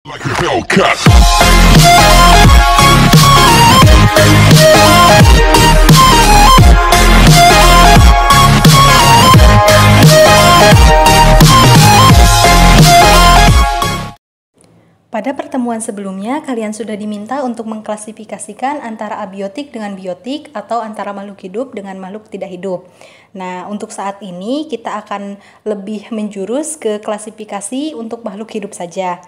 Like a Hellcat. Pada pertemuan sebelumnya, kalian sudah diminta untuk mengklasifikasikan antara abiotik dengan biotik atau antara makhluk hidup dengan makhluk tidak hidup. Nah, untuk saat ini kita akan lebih menjurus ke klasifikasi untuk makhluk hidup saja.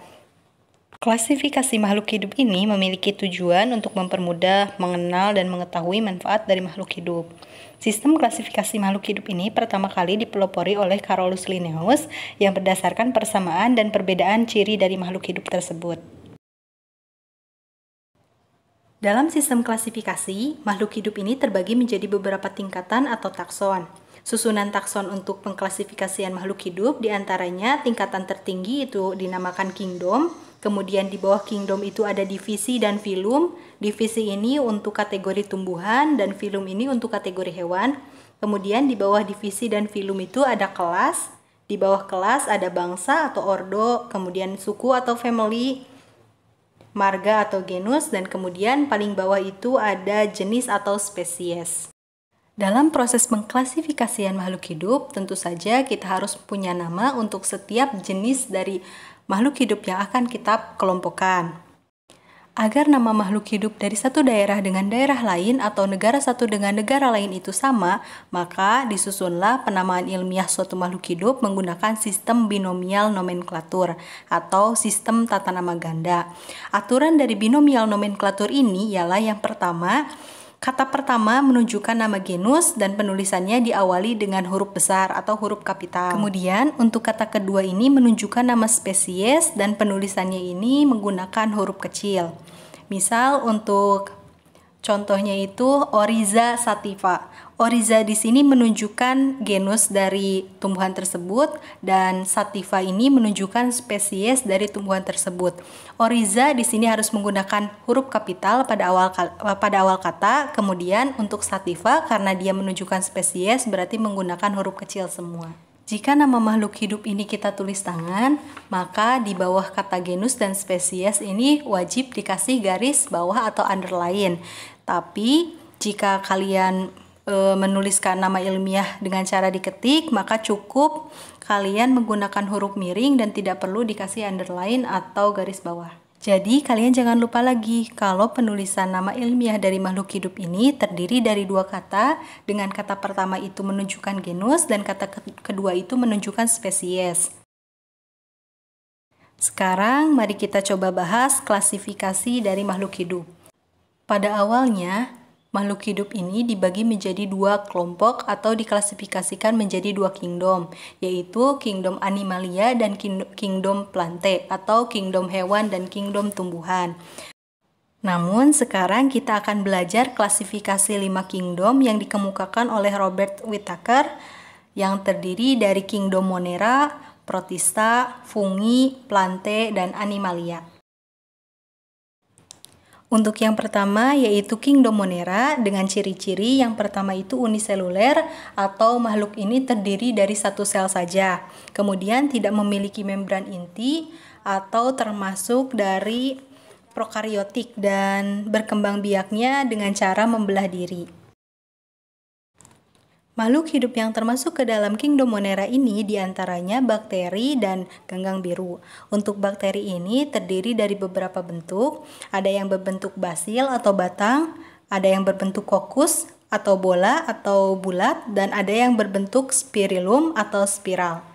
Klasifikasi makhluk hidup ini memiliki tujuan untuk mempermudah, mengenal, dan mengetahui manfaat dari makhluk hidup. Sistem klasifikasi makhluk hidup ini pertama kali dipelopori oleh Carolus Linnaeus yang berdasarkan persamaan dan perbedaan ciri dari makhluk hidup tersebut. Dalam sistem klasifikasi, makhluk hidup ini terbagi menjadi beberapa tingkatan atau takson. Susunan takson untuk pengklasifikasian makhluk hidup diantaranya tingkatan tertinggi itu dinamakan kingdom, kemudian di bawah kingdom itu ada divisi dan filum. Divisi ini untuk kategori tumbuhan dan filum ini untuk kategori hewan. Kemudian di bawah divisi dan filum itu ada kelas, di bawah kelas ada bangsa atau ordo, kemudian suku atau family, marga atau genus, dan kemudian paling bawah itu ada jenis atau spesies. Dalam proses pengklasifikasian makhluk hidup, tentu saja kita harus punya nama untuk setiap jenis dari makhluk hidup yang akan kita kelompokkan. Agar nama makhluk hidup dari satu daerah dengan daerah lain atau negara satu dengan negara lain itu sama, maka disusunlah penamaan ilmiah suatu makhluk hidup menggunakan sistem binomial nomenklatur atau sistem tata nama ganda. Aturan dari binomial nomenklatur ini ialah yang pertama, kata pertama menunjukkan nama genus dan penulisannya diawali dengan huruf besar atau huruf kapital. Kemudian untuk kata kedua ini menunjukkan nama spesies dan penulisannya ini menggunakan huruf kecil. Misal untuk contohnya itu Oryza sativa. Oryza di sini menunjukkan genus dari tumbuhan tersebut dan sativa ini menunjukkan spesies dari tumbuhan tersebut. Oryza di sini harus menggunakan huruf kapital pada awal kata, kemudian untuk sativa karena dia menunjukkan spesies berarti menggunakan huruf kecil semua. Jika nama makhluk hidup ini kita tulis tangan, maka di bawah kata genus dan spesies ini wajib dikasih garis bawah atau underline. Tapi jika kalian menuliskan nama ilmiah dengan cara diketik, maka cukup kalian menggunakan huruf miring dan tidak perlu dikasih underline atau garis bawah. Jadi kalian jangan lupa lagi kalau penulisan nama ilmiah dari makhluk hidup ini terdiri dari dua kata, dengan kata pertama itu menunjukkan genus dan kata kedua itu menunjukkan spesies. Sekarang mari kita coba bahas klasifikasi dari makhluk hidup. Pada awalnya, makhluk hidup ini dibagi menjadi dua kelompok atau diklasifikasikan menjadi dua kingdom, yaitu kingdom animalia dan kingdom plante atau kingdom hewan dan kingdom tumbuhan. Namun sekarang kita akan belajar klasifikasi 5 kingdom yang dikemukakan oleh Robert Whittaker yang terdiri dari kingdom Monera, Protista, Fungi, Plante, dan Animalia. Untuk yang pertama yaitu kingdom Monera dengan ciri-ciri yang pertama itu uniseluler atau makhluk ini terdiri dari satu sel saja. Kemudian tidak memiliki membran inti atau termasuk dari prokariotik dan berkembang biaknya dengan cara membelah diri. Makhluk hidup yang termasuk ke dalam kingdom Monera ini diantaranya bakteri dan ganggang biru. Untuk bakteri ini terdiri dari beberapa bentuk, ada yang berbentuk basil atau batang, ada yang berbentuk kokus atau bola atau bulat, dan ada yang berbentuk spirillum atau spiral.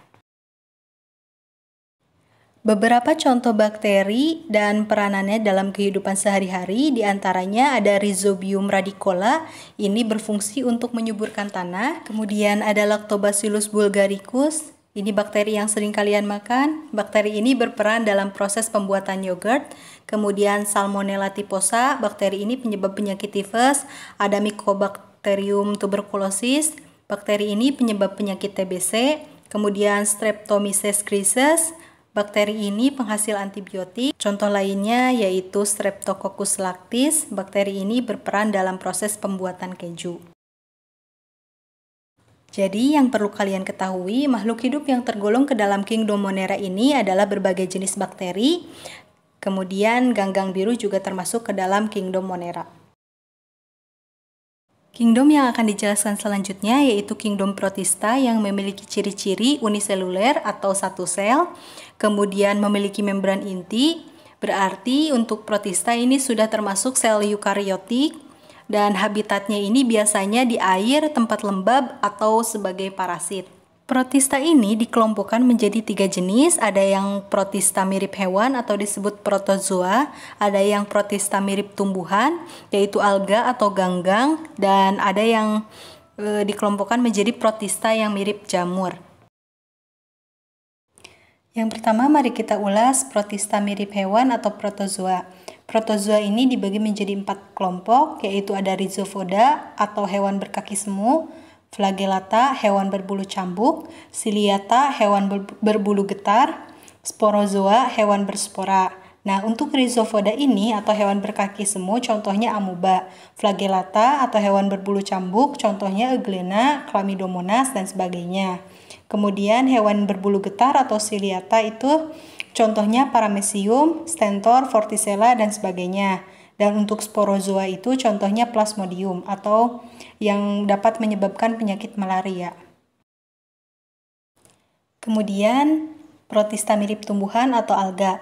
Beberapa contoh bakteri dan peranannya dalam kehidupan sehari-hari diantaranya ada Rhizobium radicola, ini berfungsi untuk menyuburkan tanah. Kemudian ada Lactobacillus bulgaricus, ini bakteri yang sering kalian makan. Bakteri ini berperan dalam proses pembuatan yogurt. Kemudian Salmonella typhosa, bakteri ini penyebab penyakit tifus. Ada Mycobacterium tuberculosis, bakteri ini penyebab penyakit TBC. Kemudian Streptomyces grises, bakteri ini penghasil antibiotik. Contoh lainnya yaitu Streptococcus lactis. Bakteri ini berperan dalam proses pembuatan keju. Jadi yang perlu kalian ketahui, makhluk hidup yang tergolong ke dalam kingdom Monera ini adalah berbagai jenis bakteri. Kemudian ganggang biru juga termasuk ke dalam kingdom Monera. Kingdom yang akan dijelaskan selanjutnya yaitu kingdom Protista yang memiliki ciri-ciri uniseluler atau satu sel, kemudian memiliki membran inti, berarti untuk Protista ini sudah termasuk sel eukariotik, dan habitatnya ini biasanya di air, tempat lembab, atau sebagai parasit. Protista ini dikelompokkan menjadi 3 jenis, ada yang protista mirip hewan atau disebut protozoa, ada yang protista mirip tumbuhan, yaitu alga atau ganggang, dan ada yang dikelompokkan menjadi protista yang mirip jamur. Yang pertama, mari kita ulas protista mirip hewan atau protozoa. Protozoa ini dibagi menjadi 4 kelompok, yaitu ada Rhizopoda atau hewan berkaki semu, Flagellata, hewan berbulu cambuk, Ciliata, hewan berbulu getar, Sporozoa, hewan berspora. Nah, untuk Rhizopoda ini atau hewan berkaki semu, contohnya amuba. Flagellata atau hewan berbulu cambuk, contohnya Euglena, Chlamydomonas, dan sebagainya. Kemudian hewan berbulu getar atau Ciliata itu contohnya Paramecium, Stentor, Vorticella, dan sebagainya. Dan untuk sporozoa itu contohnya Plasmodium atau yang dapat menyebabkan penyakit malaria. Kemudian protista mirip tumbuhan atau alga.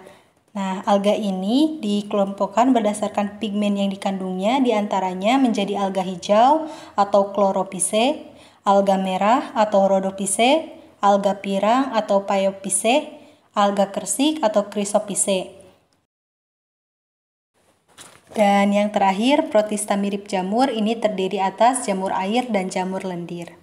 Nah, alga ini dikelompokkan berdasarkan pigmen yang dikandungnya, diantaranya menjadi alga hijau atau Chlorophyce, alga merah atau Rhodophyce, alga pirang atau Phaeophyce, alga kersik atau Chrysophyce. Dan yang terakhir, protista mirip jamur ini terdiri atas jamur air dan jamur lendir.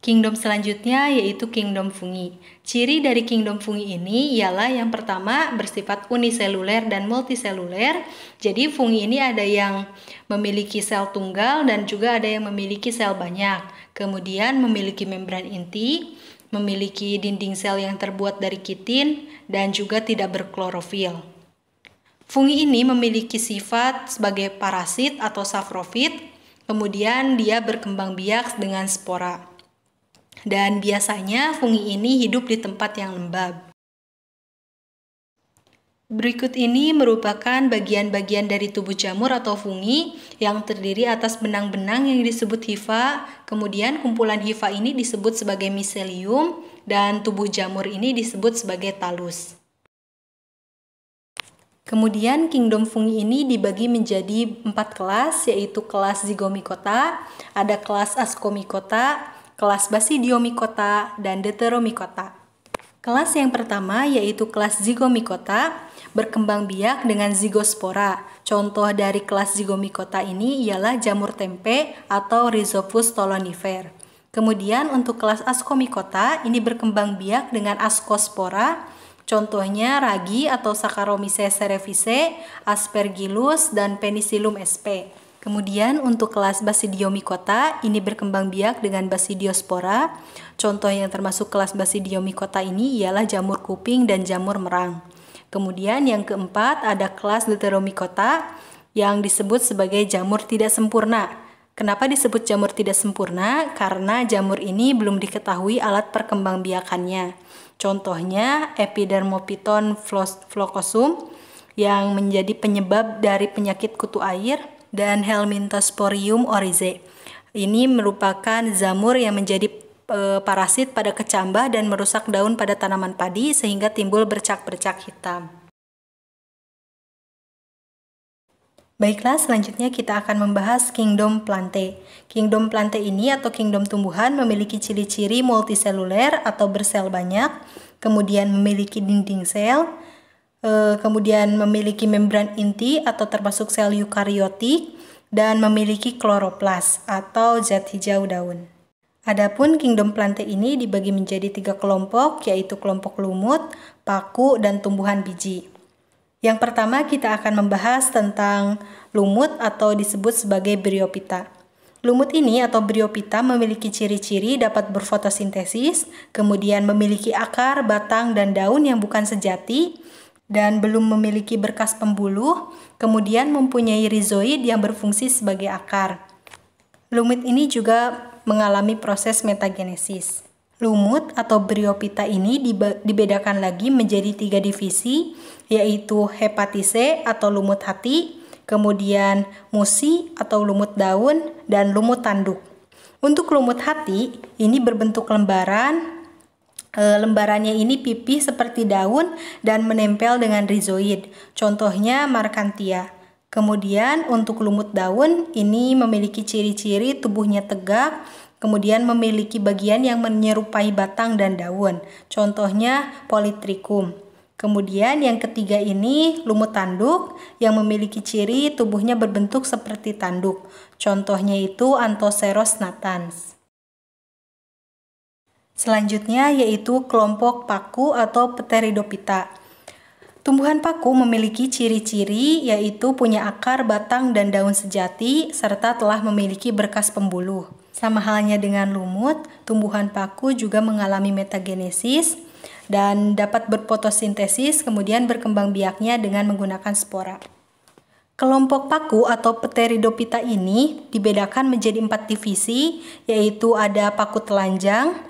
Kingdom selanjutnya yaitu kingdom fungi. Ciri dari kingdom fungi ini ialah yang pertama bersifat uniseluler dan multiseluler. Jadi fungi ini ada yang memiliki sel tunggal dan juga ada yang memiliki sel banyak. Kemudian memiliki membran inti, memiliki dinding sel yang terbuat dari kitin, dan juga tidak berklorofil. Fungi ini memiliki sifat sebagai parasit atau saprofit, kemudian dia berkembang biak dengan spora. Dan biasanya fungi ini hidup di tempat yang lembab. Berikut ini merupakan bagian-bagian dari tubuh jamur atau fungi yang terdiri atas benang-benang yang disebut hifa, kemudian kumpulan hifa ini disebut sebagai miselium, dan tubuh jamur ini disebut sebagai talus. Kemudian kingdom fungi ini dibagi menjadi 4 kelas, yaitu kelas Zygomicota, ada kelas Ascomycota, kelas Basidiomycota, dan Deuteromycota. Kelas yang pertama yaitu kelas Zygomicota, berkembang biak dengan zigospora. Contoh dari kelas Zygomicota ini ialah jamur tempe atau Rhizopus stolonifer. Kemudian untuk kelas Ascomycota ini berkembang biak dengan ascospora. Contohnya ragi atau Saccharomyces cerevisiae, Aspergillus, dan Penicillium sp. Kemudian untuk kelas Basidiomycota ini berkembang biak dengan Basidiospora. Contoh yang termasuk kelas Basidiomycota ini ialah jamur kuping dan jamur merang. Kemudian yang keempat ada kelas Deuteromycota yang disebut sebagai jamur tidak sempurna. Kenapa disebut jamur tidak sempurna? Karena jamur ini belum diketahui alat perkembangbiakannya. Contohnya Epidermophyton flocosum yang menjadi penyebab dari penyakit kutu air, dan Helminthosporium oryzae. Ini merupakan jamur yang menjadi parasit pada kecambah dan merusak daun pada tanaman padi sehingga timbul bercak-bercak hitam. Baiklah, selanjutnya kita akan membahas kingdom Plantae. Kingdom Plantae ini atau kingdom tumbuhan memiliki ciri-ciri multiseluler atau bersel banyak, kemudian memiliki dinding sel, kemudian memiliki membran inti atau termasuk sel eukariotik, dan memiliki kloroplas atau zat hijau daun. Adapun kingdom Plantae ini dibagi menjadi 3 kelompok, yaitu kelompok lumut, paku, dan tumbuhan biji. Yang pertama kita akan membahas tentang lumut atau disebut sebagai Bryophyta. Lumut ini atau Bryophyta memiliki ciri-ciri dapat berfotosintesis, kemudian memiliki akar, batang, dan daun yang bukan sejati, dan belum memiliki berkas pembuluh, kemudian mempunyai rizoid yang berfungsi sebagai akar. Lumut ini juga mengalami proses metagenesis. Lumut atau Bryophyta ini dibedakan lagi menjadi 3 divisi, yaitu Hepatiaceae atau lumut hati, kemudian Musi atau lumut daun, dan lumut tanduk. Untuk lumut hati, ini berbentuk lembaran. Lembarannya ini pipih seperti daun dan menempel dengan rizoid. Contohnya Markhanthia. Kemudian untuk lumut daun, ini memiliki ciri-ciri tubuhnya tegak, kemudian memiliki bagian yang menyerupai batang dan daun. Contohnya Polytrichum. Kemudian yang ketiga ini lumut tanduk yang memiliki ciri tubuhnya berbentuk seperti tanduk. Contohnya itu Anthoceros natans. Selanjutnya yaitu kelompok paku atau Pteridophyta. Tumbuhan paku memiliki ciri-ciri yaitu punya akar, batang, dan daun sejati serta telah memiliki berkas pembuluh. Sama halnya dengan lumut, tumbuhan paku juga mengalami metagenesis dan dapat berfotosintesis kemudian berkembang biaknya dengan menggunakan spora. Kelompok paku atau Pteridophyta ini dibedakan menjadi 4 divisi, yaitu ada paku telanjang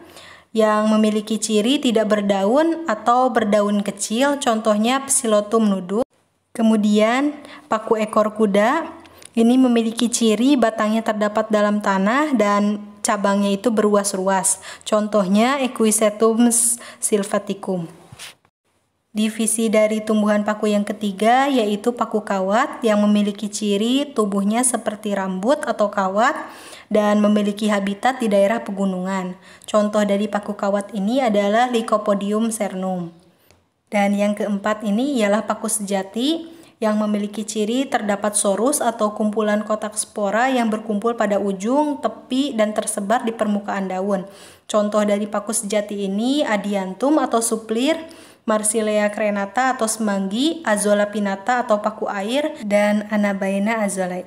yang memiliki ciri tidak berdaun atau berdaun kecil, contohnya Psilotum nudus. Kemudian paku ekor kuda ini memiliki ciri batangnya terdapat dalam tanah dan cabangnya itu berruas-ruas, contohnya Equisetum sylvaticum. Divisi dari tumbuhan paku yang ketiga yaitu paku kawat yang memiliki ciri tubuhnya seperti rambut atau kawat dan memiliki habitat di daerah pegunungan. Contoh dari paku kawat ini adalah Lycopodium cernum. Dan yang keempat ini ialah paku sejati yang memiliki ciri terdapat sorus atau kumpulan kotak spora yang berkumpul pada ujung, tepi, dan tersebar di permukaan daun. Contoh dari paku sejati ini Adiantum atau suplir, Marsilea crenata atau semanggi, Azolla pinnata atau paku air, dan Anabaena azolae.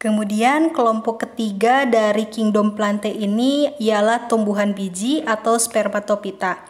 Kemudian kelompok ketiga dari kingdom Plantae ini ialah tumbuhan biji atau Spermatophyta.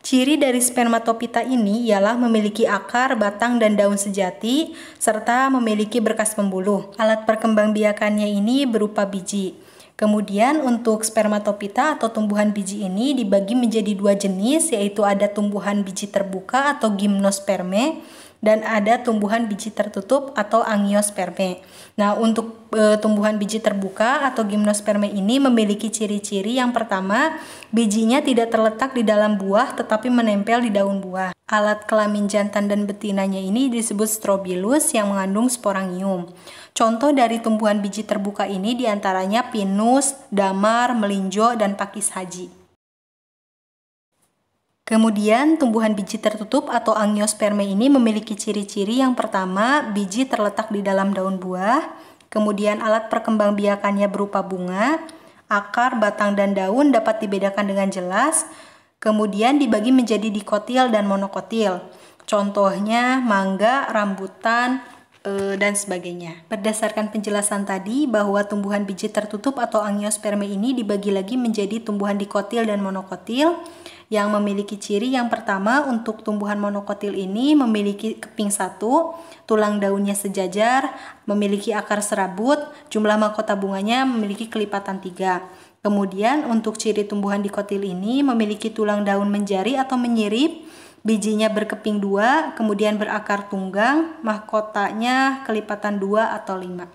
Ciri dari Spermatophyta ini ialah memiliki akar, batang, dan daun sejati, serta memiliki berkas pembuluh. Alat perkembangbiakannya ini berupa biji. Kemudian untuk Spermatophyta atau tumbuhan biji ini dibagi menjadi 2 jenis, yaitu ada tumbuhan biji terbuka atau Gymnospermae, dan ada tumbuhan biji tertutup atau Angiospermae. Nah, untuk tumbuhan biji terbuka atau Gymnospermae ini memiliki ciri-ciri yang pertama, bijinya tidak terletak di dalam buah tetapi menempel di daun buah. Alat kelamin jantan dan betinanya ini disebut strobilus yang mengandung sporangium. Contoh dari tumbuhan biji terbuka ini diantaranya pinus, damar, melinjo, dan pakis haji. Kemudian tumbuhan biji tertutup atau Angiospermae ini memiliki ciri-ciri yang pertama, biji terletak di dalam daun buah, kemudian alat perkembangbiakannya berupa bunga, akar, batang, dan daun dapat dibedakan dengan jelas, kemudian dibagi menjadi dikotil dan monokotil. Contohnya mangga, rambutan, dan sebagainya. Berdasarkan penjelasan tadi bahwa tumbuhan biji tertutup atau Angiospermae ini dibagi lagi menjadi tumbuhan dikotil dan monokotil yang memiliki ciri yang pertama untuk tumbuhan monokotil ini memiliki keping 1, tulang daunnya sejajar, memiliki akar serabut, jumlah mahkota bunganya memiliki kelipatan 3. Kemudian untuk ciri tumbuhan dikotil ini memiliki tulang daun menjari atau menyirip, bijinya berkeping 2, kemudian berakar tunggang, mahkotanya kelipatan 2 atau 5.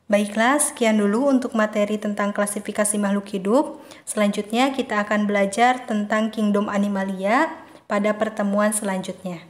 Baiklah, sekian dulu untuk materi tentang klasifikasi makhluk hidup. Selanjutnya kita akan belajar tentang kingdom Animalia pada pertemuan selanjutnya.